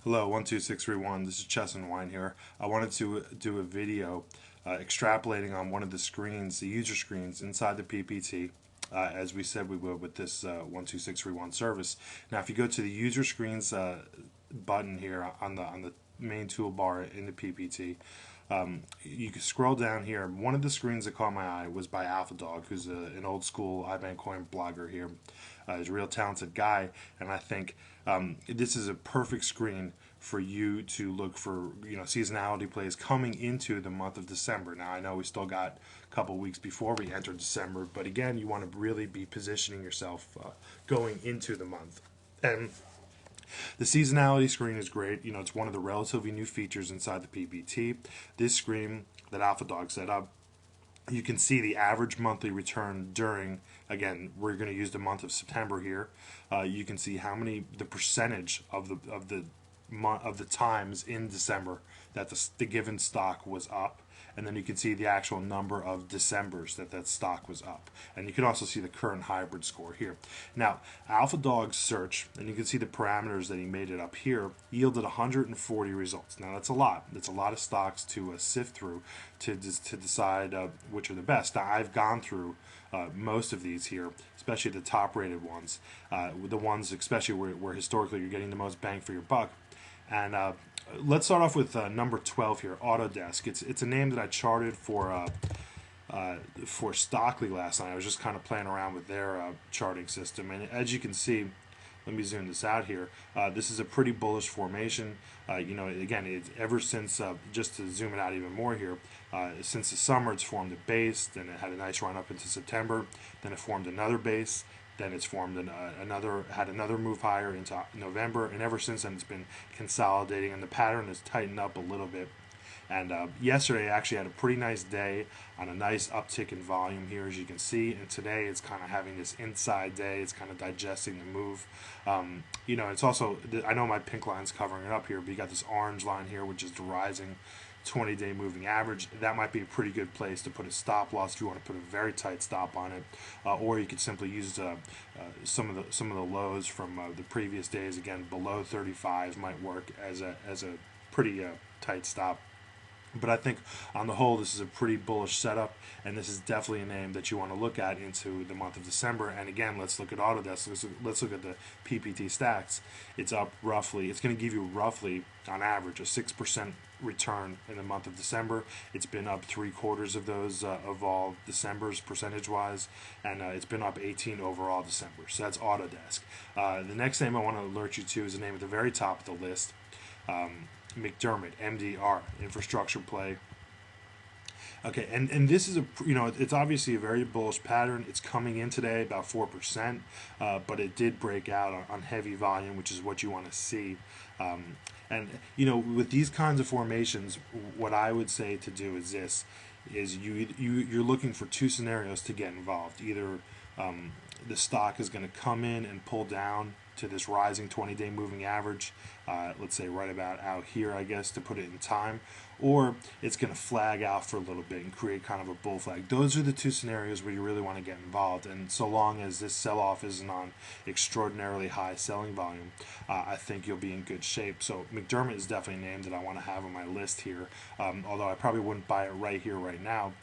Hello, 12631. This is Chess and Wine here. I wanted to do a video extrapolating on one of the screens, the user screens inside the PPT, as we said we would with this 12631 service. Now, if you go to the user screens button here on the main toolbar in the PPT, you can scroll down here. One of the screens that caught my eye was by AlphaDog, who's an old school iBank coin blogger here. He's a real talented guy, and I think this is a perfect screen for you to look for seasonality plays coming into the month of December. Now I know we still got a couple weeks before we enter December, but again, you want to really be positioning yourself going into the month. And the seasonality screen is great. It's one of the relatively new features inside the PPT. This screen that AlphaDog set up, you can see the average monthly return during, again, we're going to use the month of September here. You can see the percentage of the times in December that the given stock was up, and then you can see the actual number of Decembers that stock was up, and you can also see the current hybrid score here. Now, AlphaDog's search, and you can see the parameters that he made it up here, yielded 140 results. Now that's a lot. That's a lot of stocks to sift through to decide which are the best. Now I've gone through most of these here, especially the top-rated ones, the ones especially where historically you're getting the most bang for your buck. And let's start off with number 12 here, Autodesk. It's a name that I charted for Stockley last night. I was just kind of playing around with their charting system, and as you can see, let me zoom this out here. This is a pretty bullish formation. Again, ever since, just to zoom it out even more here, since the summer it's formed a base, then it had a nice run up into September, then it formed another base, then it's formed another move higher into November, and ever since then it's been consolidating, and the pattern has tightened up a little bit. And yesterday I actually had a pretty nice day on a nice uptick in volume here, as you can see, and today it's kind of having this inside day. It's kind of digesting the move. It's also, I know my pink line's covering it up here, but you got this orange line here, which is the rising 20-day moving average. That might be a pretty good place to put a stop loss if you want to put a very tight stop on it, or you could simply use some of the lows from the previous days. Again, below 35 might work as a pretty tight stop. But I think on the whole, this is a pretty bullish setup, and this is definitely a name that you want to look at into the month of December. And again, let's look at Autodesk. Let's look at the PPT stacks. It's up roughly, it's going to give you roughly, on average, a 6% return in the month of December. It's been up 3/4 of those of all Decembers percentage-wise, and it's been up 18 overall December. So that's Autodesk. The next name I want to alert you to is the name at the very top of the list. McDermott, MDR, infrastructure play. Okay, and this is it's obviously a very bullish pattern. It's coming in today about 4%, but it did break out on heavy volume, which is what you want to see. And with these kinds of formations, what I would say to do is this: you're looking for two scenarios to get involved. Either the stock is going to come in and pull down to this rising 20-day moving average, let's say right about out here, I guess, to put it in time, or it's going to flag out for a little bit and create kind of a bull flag. Those are the two scenarios where you really want to get involved, and so long as this sell-off isn't on extraordinarily high selling volume, I think you'll be in good shape. So McDermott is definitely a name that I want to have on my list here, although I probably wouldn't buy it right here, right now.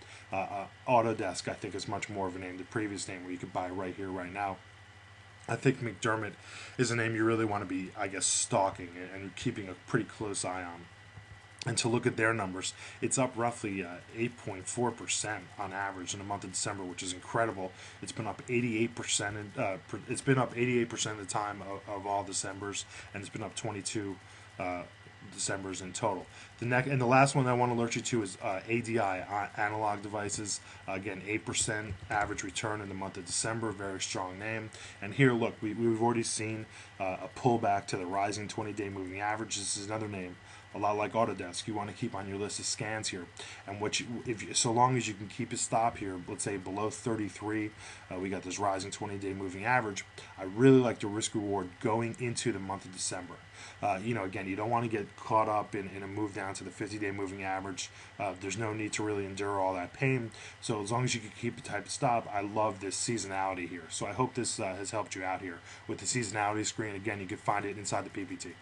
Autodesk, I think, is much more of a name, the previous name, where you could buy right here, right now. I think McDermott is a name you really want to be, I guess, stalking and keeping a pretty close eye on. And to look at their numbers, it's up roughly 8.4% on average in the month of December, which is incredible. It's been up 88%. It's been up 88% of the time of all Decembers, and it's been up 22 Decembers in total. And the last one I want to alert you to is ADI, Analog Devices. Again, 8% average return in the month of December, very strong name. And here, look, we've already seen a pullback to the rising 20-day moving average. This is another name, a lot like Autodesk, you want to keep on your list of scans here. And so long as you can keep a stop here, let's say below 33, we got this rising 20-day moving average. I really like the risk reward going into the month of December. Again, you don't want to get caught up in a move down to the 50-day moving average. There's no need to really endure all that pain. So as long as you can keep a type of stop, I love this seasonality here. So I hope this has helped you out here with the seasonality screen. Again, you can find it inside the PPT.